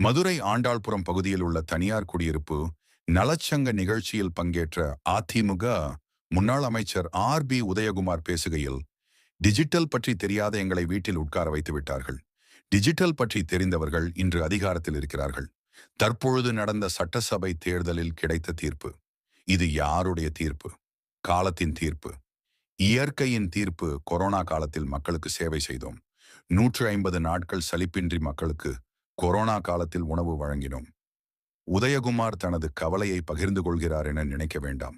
மதுரை ஆண்டாள்புரம் பகுதியில் உள்ள தனியார் குடியிருப்பு நலச்சங்க நிகழ்ச்சியில் பங்கேற்ற அதிமுக முன்னாள் அமைச்சர் RB உதயகுமார் பேசுகையில், டிஜிட்டல் பற்றி தெரியாத எங்களை வீட்டில் உட்கார வைத்து விட்டார்கள். டிஜிட்டல் பற்றி தெரிந்தவர்கள் இன்று அதிகாரத்தில் இருக்கிறார்கள். தற்பொழுது நடந்த சட்டசபை தேர்தலில் கிடைத்த தீர்ப்பு, இது யாருடைய தீர்ப்பு? காலத்தின் தீர்ப்பு, இயற்கையின் தீர்ப்பு. கொரோனா காலத்தில் மக்களுக்கு சேவை செய்தோம். 150 நாட்கள் சலிப்பின்றி மக்களுக்கு கொரோனா காலத்தில் உணவு வழங்கினோம். உதயகுமார் தனது கவலையை பகிர்ந்து கொள்கிறார் என நினைக்க வேண்டாம்.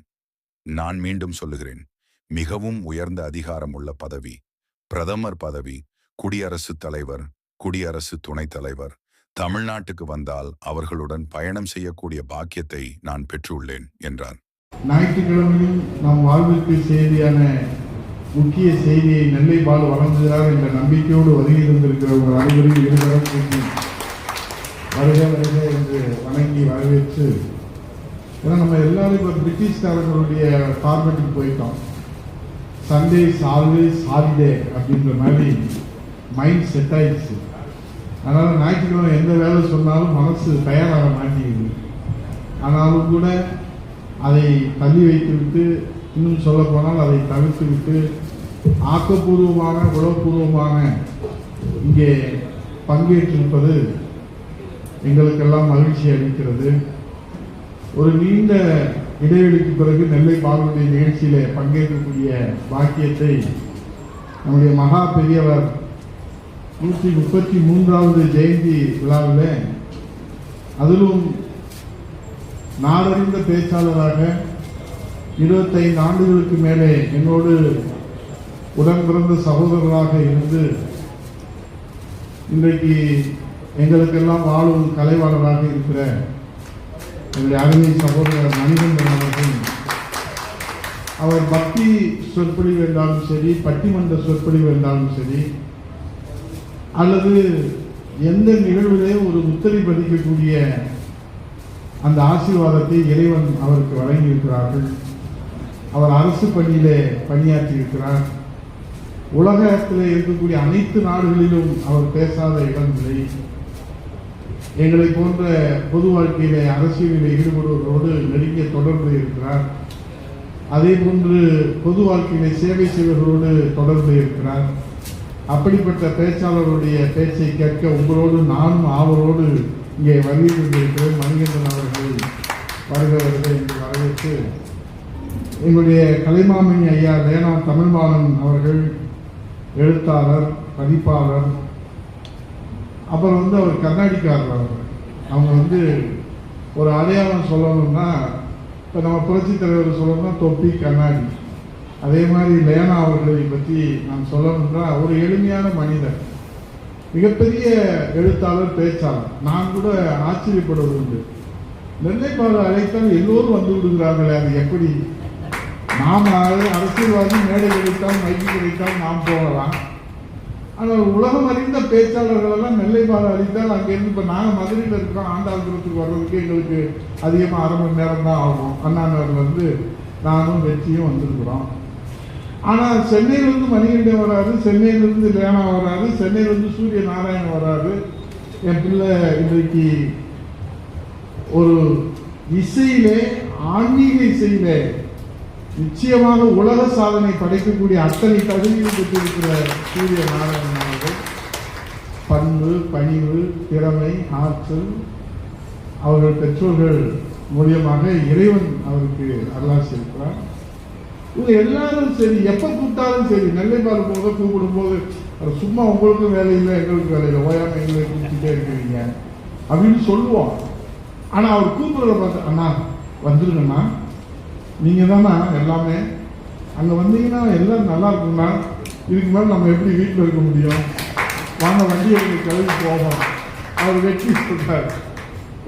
நான் மீண்டும் சொல்லுகிறேன், மிகவும் உயர்ந்த அதிகாரம் உள்ள பதவி பிரதமர் பதவி. குடியரசுத் தலைவர், குடியரசு துணைத் தலைவர் தமிழ்நாட்டுக்கு வந்தால் அவர்களுடன் பயணம் செய்யக்கூடிய பாக்கியத்தை நான் பெற்றுள்ளேன் என்றார். ஞாயிற்றுக்கிழமையும் நம் வாழ்விற்கு செய்தியான முக்கிய செய்தியை நெல்லை பாலு வழங்குகிறார் என்ற நம்பிக்கையோடு வருகை தந்திருக்கிற உங்கள் அனைவரையும் இருவரும் வருக வருக என்று வணங்கி வரவேற்று, ஏன்னா நம்ம எல்லாரும் இப்போ பிரிட்டிஷ்காரர்களுடைய ஃபார்மேட்டுக்கு போயிட்டோம். சண்டே ஆல்வேஸ் ஹாலிடே அப்படின்ற மாதிரி மைண்ட் செட் ஆயிடுச்சு. அதனால் ஞாயிற்றுக்கிழமை எந்த வேலை சொன்னாலும் மனசு தயாராக மாட்டேங்குது. ஆனாலும் கூட அதை தள்ளி வைத்துவிட்டு, இன்னும் சொல்ல போனால் அதை தவிர்த்து விட்டு ஆக்கப்பூர்வமான உளப்பூர்வமான இங்கே பங்கேற்றிருப்பது எங்களுக்கெல்லாம் மகிழ்ச்சி அளிக்கிறது. ஒரு நீண்ட இடைவெளிக்கு பிறகு நெல்லை பாலுடைய நிகழ்ச்சியிலே பங்கேற்கக்கூடிய பாக்கியத்தை நம்முடைய மகா பெரியவர் 133வது ஜெயந்தி விழாவில், அதிலும் நாடறிந்த பேச்சாளராக 25 ஆண்டுகளுக்கு மேலே என்னோடு உடன் பிறந்த சகோதரர்களாக இருந்து இன்றைக்கு எங்களுக்கெல்லாம் வாழும் கலைவாளராக இருக்கிற என்னுடைய அருமை சகோதரர் மணிகண்டன் அவர்கள், அவர் பக்தி சொற்பொழிவு என்றாலும் சரி, பட்டிமன்ற சொற்பொழிவு என்றாலும் சரி, அல்லது எந்த நிகழ்விலே ஒரு முத்திரை பதிக்கக்கூடிய அந்த ஆசீர்வாதத்தை இறைவன் அவருக்கு வழங்கியிருக்கிறார்கள். அவர் அரசு பணியிலே பணியாற்றியிருக்கிறார். உலகத்தில் இருக்கக்கூடிய அனைத்து நாடுகளிலும் அவர் பேசாத இடமில்லை. எங்களை போன்ற பொது வாழ்க்கையிலே அரசியலில் ஈடுபடுவதோடு நெருங்கிய தொடர்பு இருக்கிறார். அதே போன்று பொது வாழ்க்கையிலே சேவை செய்வர்களோடு தொடர்பு இருக்கிறார். அப்படிப்பட்ட பேச்சாளருடைய பேச்சை கேட்க உங்களோடு நானும் ஆவலோடு இங்கே வருகை கொண்டிருக்கிறேன். மணிகண்டன் அவர்கள் வருக வருக என்று வரவேற்று, எங்களுடைய கலைமாமணி ஐயா லேனா தமிழ்மாறன் அவர்கள் எழுத்தாளர், பதிப்பாளர், அப்புறம் அவர் கர்நாடிக்காரர். அவங்க ஒரு அடையாளம் சொல்லணும்னா, இப்போ நம்ம புரட்சி தலைவர் சொல்லணும்னா தொப்பி கண்ணாடி. அதே மாதிரி லேனா அவர்களை பற்றி நான் சொல்லணும்னா, ஒரு எளிமையான மனிதர், மிகப்பெரிய எழுத்தாளர், பேச்சாளர். நான் கூட ஆச்சரியப்படுவது உண்டு, நெல்லைப்பாடு அழைத்தால் எல்லோரும் வந்து விடுகிறார்களே, அது எப்படி? நாம் அரசியல்வாதி மேடை கிடைத்தால், மைக்கு கிடைத்தால் நாம் போகலாம். ஆனால் உலகம் அறிந்த பேச்சாளர்கள் எல்லாம் நெல்லைப்பாடு அளித்தால் அங்கேருந்து, இப்போ நாங்கள் மதுரையில் இருக்கிறோம், ஆண்டாள்புரத்துக்கு வர்றதுக்கு எங்களுக்கு அதிகமாக 1/2 மணி நேரம் தான் ஆகும். அண்ணா நகர்லேருந்து நானும் வெற்றியும் வந்திருக்கிறோம். ஆனால் சென்னையிலிருந்து மணிகண்டன் வராது, சென்னையிலிருந்து லேனா வராது, சென்னையிலிருந்து சூரிய நாராயணன் வராது. என் பிள்ளை இன்றைக்கு ஒரு இசையிலே, ஆன்மீக இசையிலே நிச்சயமாக உலக சாதனை படைக்கக்கூடிய அத்தனை தகுதியில் பெற்றிருக்கிற சூரிய நாராயணன் அவர்கள் பண்பு, பணிவு, திறமை, ஆற்றல், அவர்கள் பெற்றோர்கள் மூலியமாக இறைவன் அவருக்கு அருளாசி இருக்கிறார். இவங்க எல்லாரும் சரி, எப்போ கூப்பிட்டாலும் சரி, நெல்லைப்பாடு போக கூப்பிடும்போது, சும்மா உங்களுக்கும் வேலை இல்லை, எங்களுக்கு வேலை இல்லை, ஓயாமல் எங்களை கூப்பிட்டுட்டே இருக்கிறீங்க அப்படின்னு சொல்லுவோம். ஆனால் அவர் கூப்பிடுறத பார்த்து, அண்ணா வந்துருங்கண்ணா, நீங்கள் தானே எல்லாமே, அங்கே வந்தீங்கன்னா எல்லாம் நல்லா இருக்குங்கண்ணா, இதுக்கு மேலே நம்ம எப்படி வீட்டில் இருக்க முடியும், வாங்க வண்டியை கிளம்பி போவோம். அவர் வெற்றி சொல்றார்,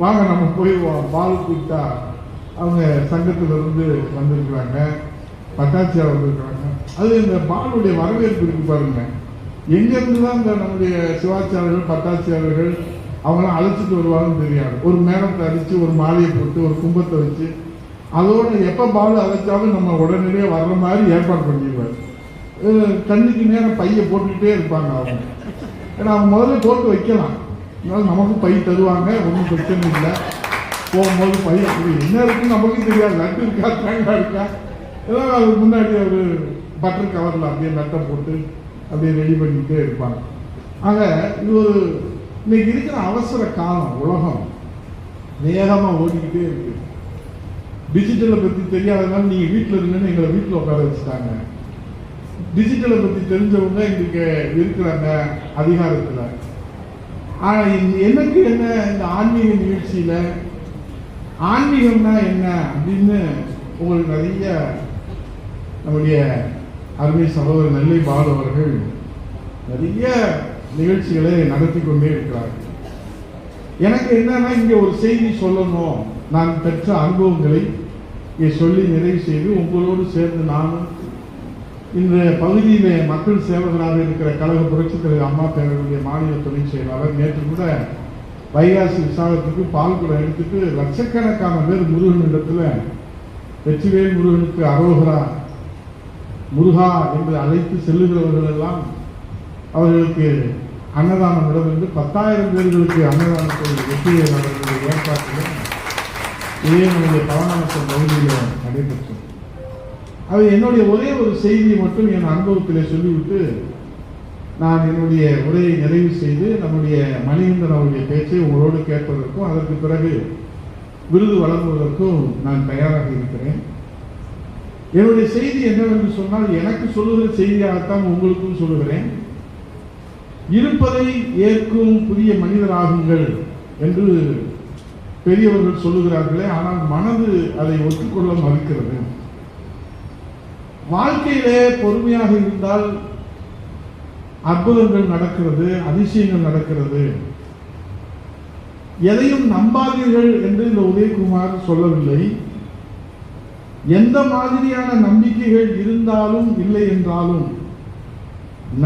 வாங்க நம்ம போயிடுவோம். பாலு கூப்பிட்டா அவங்க சங்கத்திலிருந்து வந்திருக்கிறாங்க, பட்டாட்சியாக வந்திருக்கிறாங்க. அது இந்த பாலுடைய வரவேற்பு இருக்கு பாருங்க. எங்கேருந்து தான் இந்த நம்முடைய சிவாச்சாரர்கள், பட்டாட்சியாளர்கள் அவங்களாம் அழைச்சிட்டு வருவாங்கன்னு தெரியாது. ஒரு மேளத்தை அடித்து, ஒரு மாலையை போட்டு, ஒரு கும்பத்தை வச்சு, அதோடு எப்போ பால் அழைச்சாலும் நம்ம உடனடியே வர்ற மாதிரி ஏற்பாடு பண்ணிடுவார். கண்ணுக்கு நேரம் பையை போட்டுக்கிட்டே இருப்பாங்க அவங்க. ஏன்னா அவங்க முதல்ல போட்டு வைக்கலாம். அதனால நமக்கு பை தருவாங்க, ஒன்றும் பிரச்சனை இல்லை. போகும்போது பை அப்படி என்ன இருக்குன்னு நமக்கும் தெரியாது. லட்டு இருக்கா, தேங்காய் இருக்கா, ஏதாவது அதுக்கு முன்னாடி ஒரு பட்டர் கவரில் அப்படியே நட்டை போட்டு அப்படியே ரெடி பண்ணிக்கிட்டே இருப்பாங்க. ஆக இது ஒரு இன்னைக்கு இருக்கிற அவசர காலம். உலகம் வேகமாக ஓடிக்கிட்டே இருக்கு. டிஜிட்டலை பற்றி தெரியாதனால நீங்கள் வீட்டில் இருங்கன்னு எங்களை வீட்டில் உட்கார வச்சுட்டாங்க. டிஜிட்டலை பற்றி தெரிஞ்சவங்க இன்றைக்கு இருக்கிறாங்க அதிகாரத்தில். ஆனால் எனக்கு என்ன இந்த ஆன்மீக நிகழ்ச்சியில் ஆன்மீகம்னா என்ன அப்படின்னு உங்களுக்கு நிறைய நம்முடைய அருமை சகோதரர் நெல்லை பாலு அவர்கள் நிறைய நிகழ்ச்சிகளை நடத்தி கொண்டே இருக்கிறார்கள். எனக்கு என்னன்னா இங்கே ஒரு செய்தி சொல்லணும், நான் பெற்ற அனுபவங்களை இங்கே சொல்லி நிறைவு செய்து உங்களோடு சேர்ந்து நானும் இந்த பகுதியிலே மக்கள் சேவகராக இருக்கிற கழக புரட்சித் தலைவர் அம்மா பேரவையுடைய மாநில துணை செயலாளர் நேற்று கூட வைகாசி விசாகத்துக்கு பால்குடம் எடுத்துட்டு லட்சக்கணக்கான பேர் முருகன் இடத்துல வெற்றிவேல் முருகனுக்கு அரோகரா முருகா என்று அழைத்து செல்லுகிறவர்கள் எல்லாம் அவர்களுக்கு அன்னதானம் இடமிருந்து 10,000 பேர்களுக்கு அன்னதானத்தை வெற்றிவேல் அவர்களுடைய ஏற்பாட்டில் இதே நம்முடைய பவனாமசம் பகுதியில் நடைபெற்றது. அது என்னுடைய ஒரே ஒரு செய்தியை மட்டும் என் அனுபவத்திலே சொல்லிவிட்டு நான் என்னுடைய உரையை நிறைவு செய்து நம்முடைய மணிகண்டன் அவருடைய பேச்சை உங்களோடு கேட்பதற்கும் அதற்கு பிறகு விருது வழங்குவதற்கும் நான் தயாராக இருக்கிறேன். என்னுடைய செய்தி என்னவென்று சொன்னால், எனக்கு சொல்லுகிற செய்தியாகத்தான் உங்களுக்கும் சொல்லுகிறேன். இருப்பதை ஏற்கும் புதிய மனிதராகுங்கள் என்று பெரியவர்கள் சொல்லுகிறார்களே, ஆனால் மனது அதை ஒத்துக்கொள்ள மறுக்கிறது. வாழ்க்கையிலே பொறுமையாக இருந்தால் அற்புதங்கள் நடக்கிறது, அதிசயங்கள் நடக்கிறது. எதையும் நம்பாதீர்கள் என்று இந்த உதயகுமார் சொல்லவில்லை. எந்த மாதிரியான நம்பிக்கைகள் இருந்தாலும் இல்லை என்றாலும்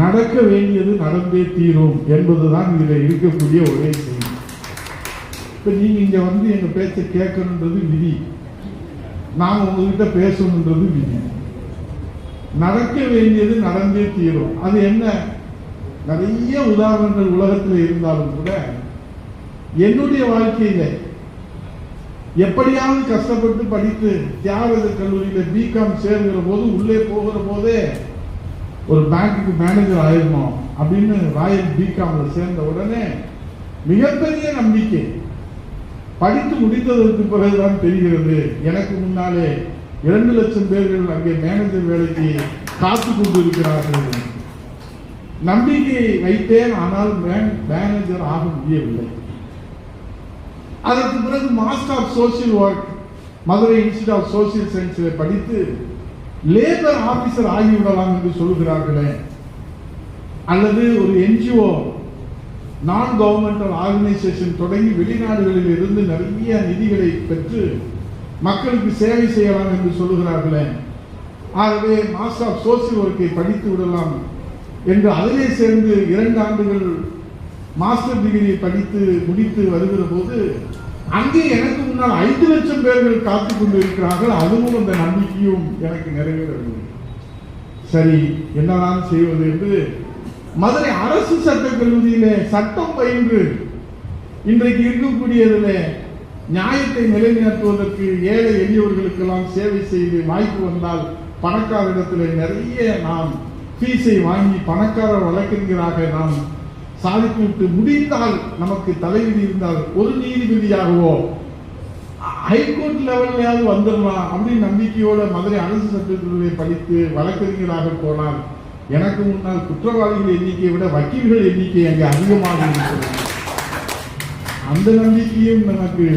நடக்க வேண்டியது நடந்தே தீரும் என்பதுதான் இதில் இருக்கக்கூடிய ஒரே செய்தி. இப்ப நீங்க இங்க வந்து எங்க பேச்சை கேட்கணுன்றது விதி, நாங்க உங்ககிட்ட பேசணுன்றது விதி. நடக்க வேண்டியது நடந்தே தீரும். அது என்ன? நிறைய உதாரணங்கள் உலகத்தில் இருந்தாலும் கூட என்னுடைய வாழ்க்கையில எப்படியாவது கஷ்டப்பட்டு படித்து தியாகராஜ கல்லூரியில பிகாம் சேர்கிற போது உள்ளே போகிற போதே ஒரு பேங்க்குக்கு மேனேஜர் ஆயிடணும் அப்படின்னு ராயல் பிகாம்ல சேர்ந்த உடனே மிகப்பெரிய நம்பிக்கை. படித்து முடித்ததற்கு பிறகுதான் தெரிகிறது எனக்கு முன்னாலே 2 லட்சம் பேர்கள் அங்கே மேனேஜர் வேலைக்கு காத்து கொண்டு இருக்கிறார்கள். நம்பிக்கை வைத்தேன், ஆனால் மேனேஜர் ஆக முடியவில்லை. அதற்கு பிறகு master of social work Madurai institute of social சயின்ஸில் படித்து லேபர் ஆபீசர் ஆகிவிடலாம் என்று சொல்லுகிறார்களே, அல்லது ஒரு என்ஜிஓ நான் கவர்மெண்டல் ஆர்கனைசேஷன் தொடங்கி வெளிநாடுகளில் இருந்து நிறைய நிதிகளை பெற்று மக்களுக்கு சேவை செய்யலாம் என்று சொல்லுகிறார்களே, ஆகவே மாஸ்டர் ஆஃப் சோசியல் ஒர்க்கை படித்து விடலாம் என்று அதிலே சேர்ந்து 2 ஆண்டுகள் மாஸ்டர் டிகிரியை படித்து முடித்து வருகிற போது அங்கே எனக்கு முன்னால் 5 லட்சம் பேர்கள் காத்துக் கொண்டு இருக்கிறார்கள். அதுவும் அந்த நம்பிக்கையும் எனக்கு நிறைவேறவில்லை. சரி, என்னதான் செய்வது என்று மதுரை அரசு சட்டக் கல்லூரியிலே சட்டம் பயின்று இன்றைக்கு இருக்கக்கூடியதிலே நியாயத்தை நிலைநாட்டுவதற்கு ஏழை எளியவர்களுக்கெல்லாம் சேவை செய்து வாய்ப்பு வந்தால் பணக்காரரிடத்தில் நிறைய நாம் ஃபீஸை வாங்கி பணக்கார வழக்கறிஞராக நாம் சாதித்து முடிந்தால் நமக்கு தலைவிதி இருந்தால் ஒரு நீதிபதியாகவோ ஹைகோர்ட் லெவல்லையாவது வந்துடலாம் அப்படின்னு நம்பிக்கையோட மதுரை அரசு சட்டத்துறை படித்து வழக்கறிஞராக போனால் எனக்கு முன்னால் குற்றவாளிகள் எண்ணிக்கையை விட வக்கீல்கள் எண்ணிக்கை அங்கே அதிகமாக இருக்கிறது. அந்த நம்பிக்கையும் நமக்கு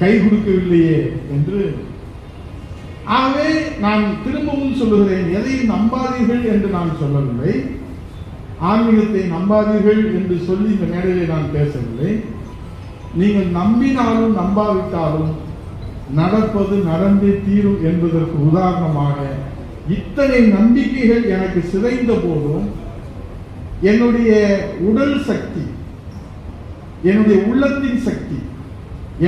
கை கொடுக்கவில்லையே என்று. ஆகவே நான் திரும்பவும் சொல்லுகிறேன், எதையும் நம்பாதீர்கள் என்று நான் சொல்லவில்லை, ஆன்மீகத்தை நம்பாதீர்கள் என்று சொல்லி இந்த மேடையிலே நான் பேசவில்லை. நீங்கள் நம்பினாலும் நம்பாவிட்டாலும் நடப்பது நடந்தே தீரும் என்பதற்கு உதாரணமாக இத்தனை நம்பிக்கைகள் எனக்கு சிதைந்த போதும் என்னுடைய உடல் சக்தி, என்னுடைய உள்ளத்தின் சக்தி,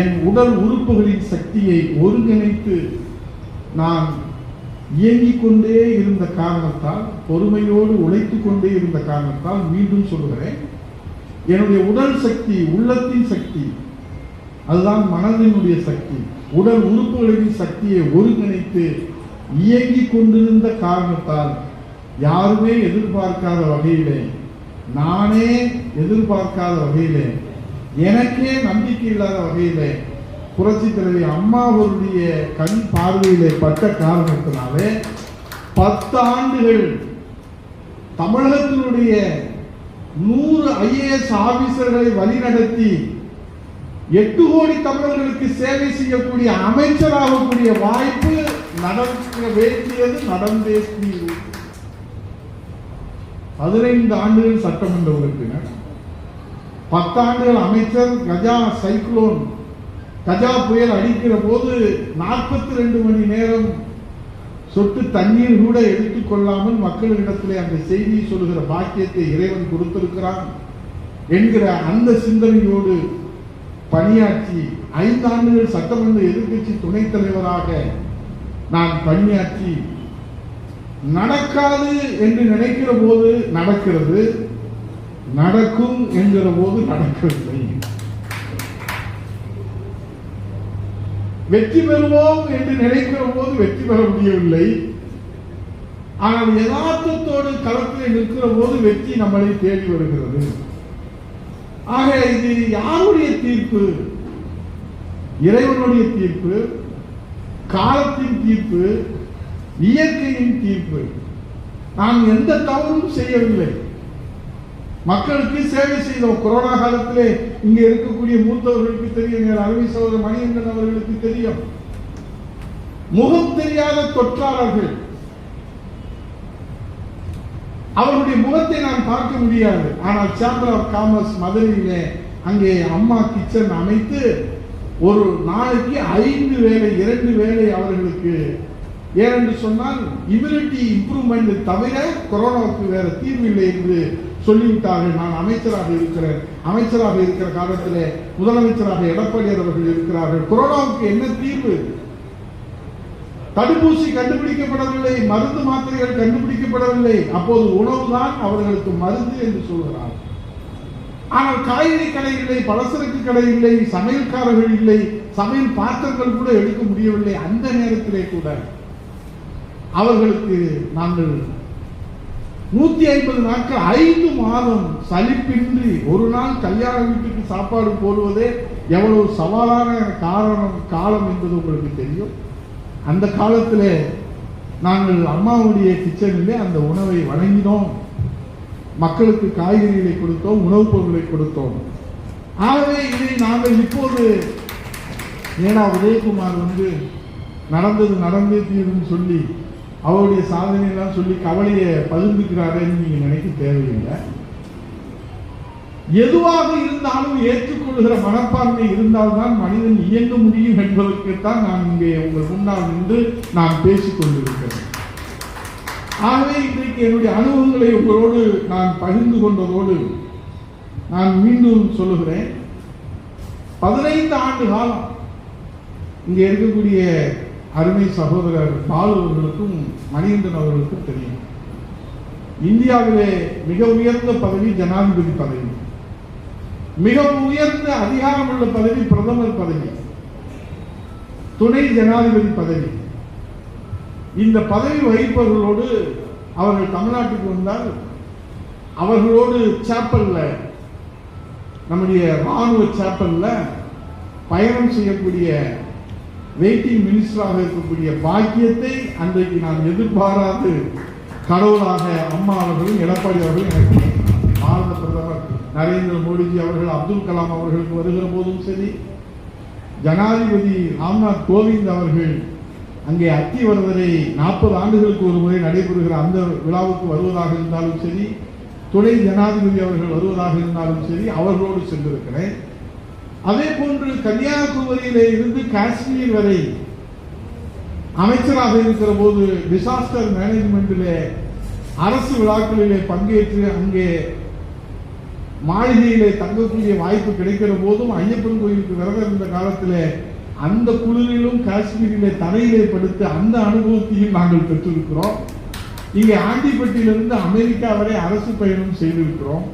என் உடல் உறுப்புகளின் சக்தியை ஒருங்கிணைத்து நான் இயங்கிக் கொண்டே இருந்த காரணத்தால், பொறுமையோடு உழைத்துக் கொண்டே இருந்த காரணத்தால், மீண்டும் சொல்லுகிறேன், என்னுடைய உடல் சக்தி, உள்ளத்தின் சக்தி, அதுதான் மனதினுடைய சக்தி, உடல் உறுப்புகளின் சக்தியை ஒருங்கிணைத்து இயங்கிக் கொண்டிருந்த காரணத்தால் யாருமே எதிர்பார்க்காத வகையிலே, நானே எதிர்பார்க்காத வகையிலே, எனக்கே நம்பிக்கை இல்லாத வகையிலே புரட்சி தலைவி அம்மா அவருடைய கண் பார்வையிலே பட்ட காரணத்தினாலே 10 ஆண்டுகள் தமிழகத்தினுடைய 100 IAS ஆபீசர்களை வழிநடத்தி 8 கோடி தமிழர்களுக்கு சேவை செய்யக்கூடிய அமைச்சராகக்கூடிய வாய்ப்பு நடக்க வேண்டியது நடந்தே தீரும். 15 ஆண்டுகள் சட்டமன்ற உறுப்பினர், 10 ஆண்டுகள் அமைச்சர். கஜா சைக்ளோன், கஜா புயல் அடிக்கிற போது 42 மணி நேரம் சொட்டு தண்ணீர் கூட எடுத்துக்கொள்ளாமல் மக்களிடத்திலே அந்த செய்தியை சொல்லுகிற பாக்கியத்தை இறைவன் கொடுத்திருக்கிறான் என்கிற அந்த சிந்தனையோடு பணியாற்றி 5 ஆண்டுகள் சட்டமன்ற எதிர்க்கட்சி துணைத் தலைவராக நான் பணியாற்றி, நடக்காது என்று நினைக்கிற போது நடக்கிறது, நடக்கும் என்கிற போது நடக்கவில்லை. வெற்றி பெறுவோம் என்று நினைக்கிற போது வெற்றி பெற முடியவில்லை. ஆனால் யதார்த்தத்தோடு களத்தில் நிற்கிற போது வெற்றி நம்மளை தேடி வருகிறது. ஆக இது யாருடைய தீர்ப்பு? இறைவனுடைய தீர்ப்பு, காலத்தின் தீர்ப்பு, இயற்கையின் தீர்ப்பு. நாம் எந்த தவறும் செய்யவில்லை. மக்களுக்கு சேவை செய்தோம். கொரோனா காலத்திலே இங்கே இருக்கக்கூடிய மூத்தவர்களுக்கு தெரியும், அருமை சகோதரர் மணிகண்டன் அவர்களுக்கு தெரியும். முகம் தெரியாத தொற்றாளர்கள், அவருடைய முகத்தை நான் பார்க்க முடியாது. ஆனால் சேம்பர் ஆஃப் காமர்ஸ் மதுரையிலே அங்கே அம்மா கிச்சன் அமைத்து ஒரு நாளைக்கு 5 வேளை 2 வேளை அவர்களுக்கு, ஏனென்று சொன்னால் இம்யூனிட்டி இம்ப்ரூவ்மெண்ட் தவிர கொரோனாவுக்கு வேற தீர்வு இல்லை என்று சொல்லிவிட்டார்கள். நான் அமைச்சராக இருக்கிற காலத்திலே முதலமைச்சராக எடப்பாடியார் அவர்கள் இருக்கிறார்கள். கொரோனாவுக்கு என்ன தீர்வு? தடுப்பூசி கண்டுபிடிக்கப்படவில்லை, மருந்து மாத்திரைகள் கண்டுபிடிக்கப்படவில்லை. அப்போது உணவுதான் அவர்களுக்கு மருந்து என்று சொல்கிறார். ஆனால் காய்கறி கடை இல்லை, பலசரக்கு கடை இல்லை, சமையல்காரர்கள் இல்லை, சமையல் பாத்திரங்கள் கூட எடுக்க முடியவில்லை. அந்த நேரத்திலே கூட அவர்களுக்கு நாங்கள் 150 நாட்கள் 5 மாதம் சலிப்பின்றி ஒரு நாள் கல்யாண வீட்டுக்கு சாப்பாடு போடுவதே எவ்வளவு சவாலான காலம் என்பது உங்களுக்கு தெரியும். அந்த காலத்திலே நாங்கள் அம்மாவுடைய கிச்சனிலே அந்த உணவை வழங்கினோம். மக்களுக்கு காய்கறிகளை கொடுத்தோம், உணவுப் பொருட்களை கொடுத்தோம். ஆகவே இதை நாங்கள் இப்போது ஏனா உதயகுமார் நடந்தே தீரும் சொல்லி அவருடைய சாதனையெல்லாம் சொல்லி கவலையை பகிர்ந்துக்கிறாருன்னு நீங்க நினைக்க தேவையில்லை. எதுவாக இருந்தாலும் ஏற்றுக்கொள்கிற மனப்பான்மை இருந்தால்தான் மனிதன் இயங்க முடியும் என்பதற்குத்தான் நான் இங்கே உங்கள் முன்னால் நின்று நான் பேசிக் கொண்டிருக்கிறேன். ஆகவே இன்றைக்கு என்னுடைய அனுபவங்களை உங்களோடு நான் பகிர்ந்து கொண்டதோடு நான் மீண்டும் சொல்லுகிறேன், 15 ஆண்டு காலம் இங்கே இருக்கக்கூடிய அருமை சகோதரர் பாலு அவர்களுக்கும் மணிகண்டன் அவர்களுக்கும் தெரியும். இந்தியாவிலே மிக உயர்ந்த பதவி ஜனாதிபதி பதவி, மிக உயர்ந்த அதிகாரமுள்ள பதவி பிரதமர் பதவி, துணை ஜனாதிபதி பதவி. இந்த பதவி வகிப்பவர்களோடு அவர்கள் தமிழ்நாட்டுக்கு வந்தால் அவர்களோடு சாப்பல்ல, நம்முடைய ராணுவ சாப்பல்ல பயணம் செய்யக்கூடிய வெயிட்டிங் மினிஸ்டராக இருக்கக்கூடிய பாக்கியத்தை அன்றைக்கு நான் எதிர்பாராது கடவுளாக அம்மா அவர்களும் எடப்பாடி அவர்களும் எனக்கு பாரத பிரதமர் நரேந்திர மோடிஜி அவர்கள் அப்துல் கலாம் அவர்களுக்கு வருகிற போதும் சரி, ஜனாதிபதி ராம்நாத் கோவிந்த் அவர்கள் அங்கே அத்திவரதரை 40 ஆண்டுகளுக்கு ஒரு முறை நடைபெறுகிற அந்த விழாவுக்கு வருவதாக இருந்தாலும் சரி, துணை ஜனாதிபதி அவர்கள் வருவதாக இருந்தாலும் சரி, அவர்களோடு சென்றிருக்கிறேன். அதே போன்று கன்னியாகுமரியிலே இருந்து காஷ்மீர் வரை அமைச்சராக இருக்கிற போது டிசாஸ்டர் மேனேஜ்மெண்டிலே அரசு விழாக்களிலே பங்கேற்று அங்கே மாளிகையிலே தங்கக்கூடிய வாய்ப்பு கிடைக்கிற போதும் ஐயப்பன் கோயிலுக்கு விரதம் இருந்த காலத்திலே அந்த குளிரிலும் காஷ்மீரிலே தரையிலே படுத்து அந்த அனுபவத்தையும் நாங்கள் பெற்றிருக்கிறோம். இங்கே ஆண்டிப்பட்டியிலிருந்து அமெரிக்கா வரை அரசு பயணம் செய்திருக்கிறோம்.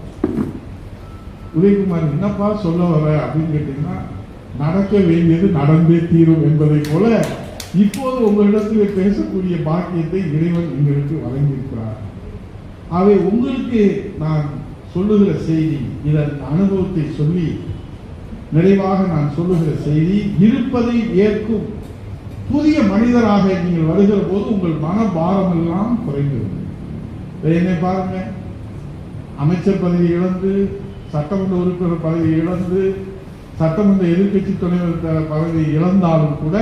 உதயகுமார் என்னப்பா சொல்ல வர அப்படின்னு கேட்டீங்கன்னா, நடக்க வேண்டியது நடந்தே தீரும் என்பதை போல இப்போது உங்களிடத்தில் பேசக்கூடிய பாக்கியத்தை இறைவன் எங்களுக்கு வழங்கியிருக்கிறார். ஆகவே உங்களுக்கு நான் சொல்லுகிற செய்தி, இதன் அனுபவத்தை சொல்லி நிறைவாக நான் சொல்லுகிற செய்தி, இருப்பதை ஏற்கும் புதிய மனிதராக நீங்கள் வருகிற போது உங்கள் மனபாரம் எல்லாம் குறைந்துவிடும். என்னை பாருங்க, அமைச்சர் பதவி இழந்து, சட்டமன்ற உறுப்பினர் பதவி இழந்து, சட்டமன்ற எதிர்கட்சி தலைவர் பதவி இழந்தாலும் கூட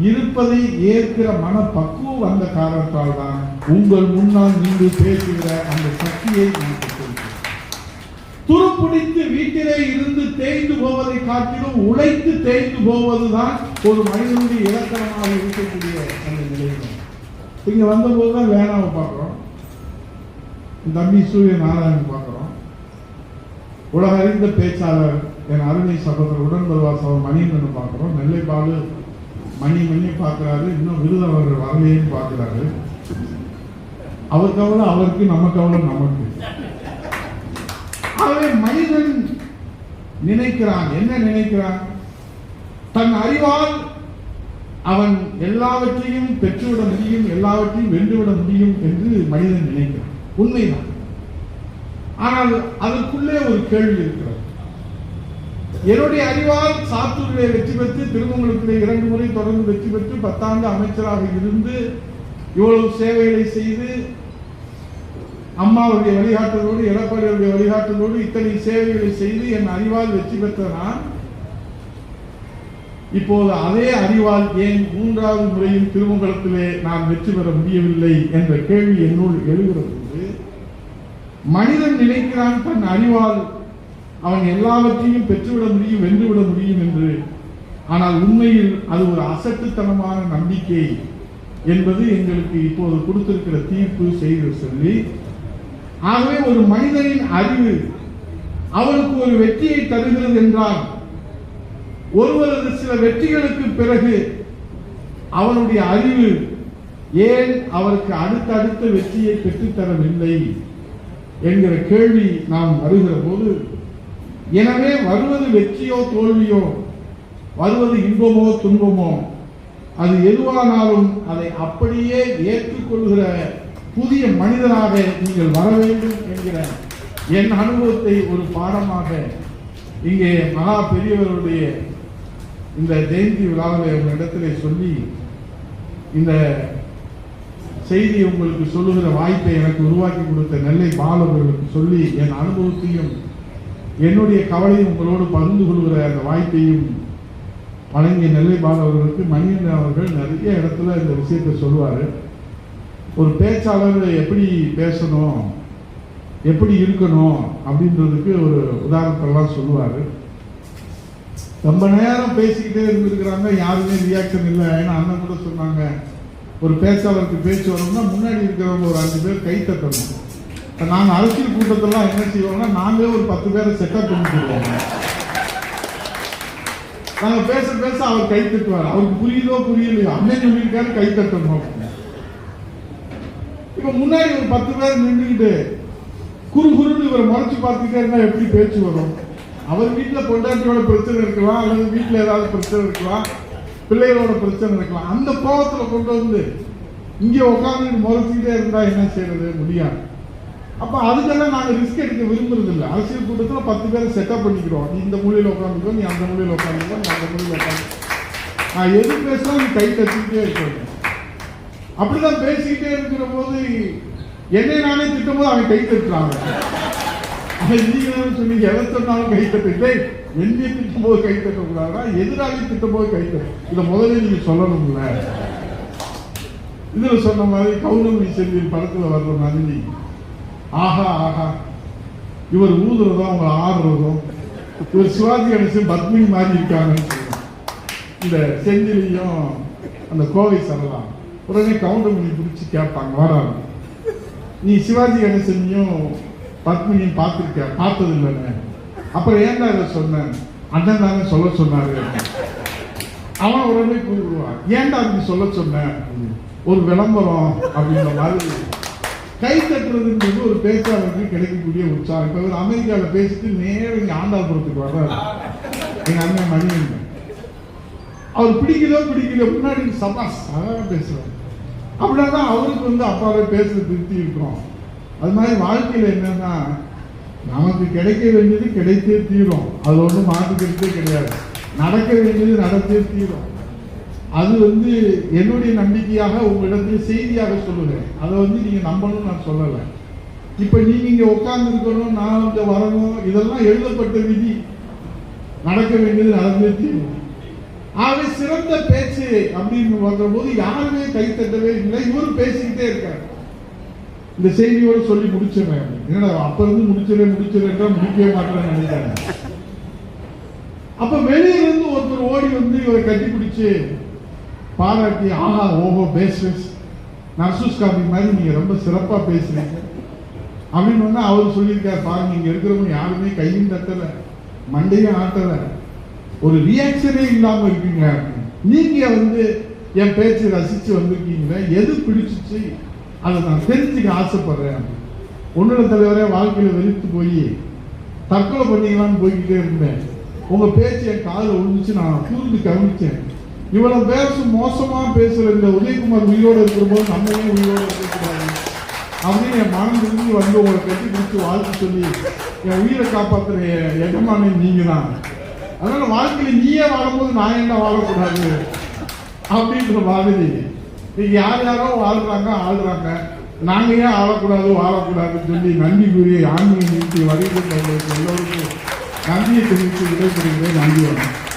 இருப்பதை ஏற்கிற மனப்பக்குவம் வந்த காரணத்தால் தான் உங்கள் முன்னால் நீங்கள் பேசுகிற அந்த சக்தியை துருப்பிடித்து வீட்டிலே இருந்து தேய்ந்து போவதை காட்டிலும் உழைத்து தேய்ந்து போவதுதான் ஒரு மனிதனுடைய இலக்கணமாக இருக்கக்கூடிய அந்த நிலையம். இங்க வந்தபோதுதான் வேணாவை பார்க்கிறோம், தம்பி சூரிய நாராயணன் பார்க்கிறோம், உலக அறிந்த பேச்சாளர் என் அருமை சகோதரர் உடன்பருவாசவர் மணியன் பார்க்கிறோம், நெல்லை பாலு மணியை பார்க்கிறாரு, இன்னும் விருதவர் வரலையேன்னு பார்க்கிறாரு. அவர் கவலை அவருக்கு, நம்ம கவலை நமக்கு. ஆகவே மனிதன் நினைக்கிறான், என்ன நினைக்கிறான்? தன் அறிவால் அவன் எல்லாவற்றையும் பெற்றுவிட முடியும், எல்லாவற்றையும் வென்றுவிட முடியும் என்று மனிதன் நினைக்கிறான். உண்மைதான். ஆனால் அதற்குள்ளே ஒரு கேள்வி இருக்கிறது. என்னுடைய அறிவால் சாத்தூரிலே வெற்றி பெற்று, திருமங்கலத்திலே 2 முறை தொடர்ந்து வெற்றி பெற்று 10 ஆண்டு அமைச்சராக இருந்து இவ்வளவு சேவைகளை செய்து, அம்மாவுடைய வழிகாட்டுதலோடு, எடப்பாடியுடைய வழிகாட்டுதலோடு இத்தனை சேவைகளை செய்து என் அறிவால் வெற்றி பெற்ற நான் இப்போது அதே அறிவால் ஏன் 3வது முறையும் திருமங்கலத்திலே நான் வெற்றி பெற முடியவில்லை என்ற கேள்வி என்னுள் எழுகிறது. மனிதன் நினைக்கிறான் தன் அறிவால் அவன் எல்லாவற்றையும் பெற்றுவிட முடியும், வென்றுவிட முடியும் என்று. ஆனால் உண்மையில் அது ஒரு அசட்டுத்தனமான நம்பிக்கை என்பது எங்களுக்கு இப்போது கொடுத்திருக்கிற தீர்ப்பு செய்து சொல்லி. ஆகவே ஒரு மனிதனின் அறிவு அவனுக்கு ஒரு வெற்றியை தருகிறது என்றால், ஒருவரது சில வெற்றிகளுக்கு பிறகு அவனுடைய அறிவு ஏன் அவருக்கு அடுத்தடுத்த வெற்றியை பெற்றுத்தரவில்லை என்கிற கேள்வி நாம் வருகிற போது, எனவே வருவது வெற்றியோ தோல்வியோ, வருவது இன்பமோ துன்பமோ, அது எதுவானாலும் அதை அப்படியே ஏற்றுக்கொள்கிற புதிய மனிதனாக நீங்கள் வர வேண்டும் என்கிற என் அனுபவத்தை ஒரு பாடமாக இங்கே மகா பெரியவருடைய இந்த ஜெயந்தி விழாவில் உங்களிடத்திலே சொல்லி இந்த செய்தியை உங்களுக்கு சொல்லுகிற வாய்ப்பை எனக்கு உருவாக்கி கொடுத்த நெல்லை பாலவர்களுக்கு சொல்லி என் அனுபவத்தையும் என்னுடைய கவலையும் உங்களோடு பகிர்ந்து கொள்கிற அந்த வாய்ப்பையும் வழங்கிய நெல்லை பாலவர்களுக்கு மணியன் அவர்கள் நிறைய இடத்துல இந்த விஷயத்தை சொல்லுவார். ஒரு பேச்சாளர் எப்படி பேசணும், எப்படி இருக்கணும் அப்படின்றதுக்கு ஒரு உதாரணத்தெல்லாம் சொல்லுவார். ரொம்ப நேரம் பேசிக்கிட்டே இருந்திருக்கிறாங்க, யாருமே ரியாக்ஷன் இல்லை. ஏன்னா அண்ணன் கூட சொன்னாங்க, ஒரு பேச்சாளருக்கு பேச்சு வரணும்னா முன்னாடி இருக்கிறவங்க ஒரு 5 பேர் கை தட்டணும். நாங்கள் அரசியல் கூட்டத்தெல்லாம் என்ன செய்வோம்னா, நாங்களே ஒரு 10 பேரை செட்டப் பண்ணிடுவோம். நாங்கள் பேச பேச அவர் கை தட்டுவார். அவருக்கு புரியுதோ புரியலையோ, அண்ணன் சொல்லியிருக்காரு கை தட்டணும். இப்ப முன்னாடி ஒரு 10 பேர் நின்றுக்கிட்டு குறுகுறுன்னு இவரை முறைச்சு பார்த்துட்டே இருந்தா எப்படி பேச்சு வரும்? அவர் வீட்டில் பொண்டாட்டியோட பிரச்சனை இருக்கலாம், அல்லது வீட்டில் ஏதாவது பிரச்சனை இருக்கலாம், பிள்ளைகளோட பிரச்சனை இருக்கலாம். அந்த கோபத்தில் கொண்டு வந்து இங்கே உட்காந்து முறைச்சிக்கிட்டே இருந்தா என்ன செய்யறது? முடியாது. அப்ப அதுக்கெல்லாம் நாங்கள் ரிஸ்க் எடுக்க விரும்புறது இல்லை. அரசியல் கூட்டத்தில் 10 பேரை செட்டப் பண்ணிக்கிறோம். நீ இந்த மூலையில் உட்காந்துக்கோ, நீ அந்த மூலையில் உட்காந்துக்கோ, நீ அந்த மூலையில் உட்காந்து, நான் எது பேசினா நீ கை தட்டிக்கிட்டே இருக்கேன். அப்படிதான் பேசிக்கிட்டே இருக்கிற போது என்னை நானே திட்டும் போது அவன் கை தட்டுறாங்க. நீங்க சொல்லி எதை சொன்னாலும் கை தட்டு, என்னை திட்டும் போது கை தட்டக்கூடாதா, எதிராளி திட்டும் போது கை தட்டு. இதை முதல்ல நீங்க சொல்லணும்ல. இதுல சொன்ன மாதிரி கௌரவி செல்வியின் படத்துல வர்ற மாதிரி, ஆஹா ஆஹா இவர் ஊதுறதும் அவங்க ஆடுறதும், இவர் சிவாஜி கணேசன் பத்மினி மாதிரி இருக்காங்கன்னு சொல்லுவோம். இந்த செந்திலையும் அந்த கோவை சரலாம் உடனே கவுண்டர் பண்ணி பிடிச்சி கேட்பாங்க, வராங்க, நீ சிவாஜி கணேசனையும் பத்மினியும் பார்த்துருக்க, பார்த்தது இல்லைன்னு. அப்புறம் ஏன்டா இதை சொன்னேன்? அண்ணன் தானே சொல்ல சொன்னாரு. அவன் உடனே கூப்பிடுவான், ஏன்டா அப்படி சொல்ல சொன்ன? ஒரு விளம்பரம் அப்படின்ற மாதிரி கை தட்டுறதுன்றது ஒரு பேச்சாளருக்கு கிடைக்கக்கூடிய உற்சாகம். இப்ப இவர் அமெரிக்காவில் பேசிட்டு நேரம் இங்க ஆண்டாள்புரத்துக்கு வர்றாரு எங்க அண்ணன் மணிகண்டன். அவர் பிடிக்கலோ முன்னாடி சபாஸ் அழகா பேசுறாரு. அப்படின்னா அவருக்கு வந்து அப்பாவே பேசுறது திருப்தி இருக்கும். அது மாதிரி வாழ்க்கையில என்னன்னா நமக்கு கிடைக்க வேண்டியது கிடைத்தே தீரும். அது ஒன்றும் மாற்றுக்கிறதே கிடையாது. நடக்க வேண்டியது நடத்தே தீரும். அது வந்து என்னுடைய நம்பிக்கையாக உங்களிடத்தில் செய்தியாக சொல்லுகிறேன். அதை வந்து நீங்க நம்பணும்னு நான் சொல்லலை. இப்ப நீங்க இங்க உட்கார்ந்து இருக்கணும், நான் இங்க வரணும், இதெல்லாம் எழுதப்பட்ட விதி. நடக்க வேண்டியது நடந்தே தீரும். ஆகவே சிறந்த பேச்சு அப்படின்னு வந்த போது யாருமே கைத்தட்டவே இல்லை. இவரும் பேசிக்கிட்டே இருக்காரு. இந்த செய்தியோடு சொல்லி முடிச்சிடறேன். என்னடா அப்ப இருந்து முடிச்சிடறேன் முடிக்கவே மாட்டேன்னு நினைக்கிறாங்க. அப்ப வெளியிலிருந்து ஒருத்தர் ஓடி வந்து இவரை கட்டி பிடிச்சு பாராட்டி, ஆஹா ஓஹோ பேஸ்ட் நர்சூஸ் காபி மாதிரி நீங்க ரொம்ப சிறப்பா பேசுறீங்க அப்படின்னு அவர் சொல்லியிருக்காரு. பாருங்க இங்க இருக்கிறவங்க யாருமே கையும் தட்டல, மண்டையும் ஆட்டல, ஒரு ரியாக்ஷனே இல்லாம இருக்கீங்க. நீங்க வந்து என் பேச்சு ரசிச்சு வந்திருக்கீங்க, எது பிடிச்சிச்சு அதை நான் தெரிஞ்சுக்க ஆசைப்படுறேன். ஒன்னோட தலைவரே வாழ்க்கையில வெறுத்து போய் தற்கொலை பண்ணிக்கலாம்னு போய்கிட்டே இருந்தேன். உங்க பேச்சு என் காதில் விழுந்துச்சு, நான் கூர்ந்து கவனிச்சேன். இவ்வளவு பேச மோசமா பேசுற இந்த உதயகுமார் உயிரோடு இருக்கிற போது நம்மளே உயிரோடு இருக்கக்கூடாது அப்படின்னு என் மனம் திரும்பி வந்து உங்களை கட்டி பிடிச்சி வாழ்த்து சொல்லி என் உயிரை காப்பாற்றுற எஜமானே நீங்க தான். அதனால வாழ்க்கையில நீயே வாழும்போது நான் என்ன வாழக்கூடாது அப்படின்ற மாதிரி நீங்க யாரோ ஆளுறாங்க, நாங்க ஏன் வாழக்கூடாதுன்னு சொல்லி நன்றி கூறிய ஆன்மீக நிகழ்ச்சி வருகின்ற எல்லோருக்கும் நன்றியை தெரிவித்து விடைபெறுகிறேன். நன்றி வணக்கம்.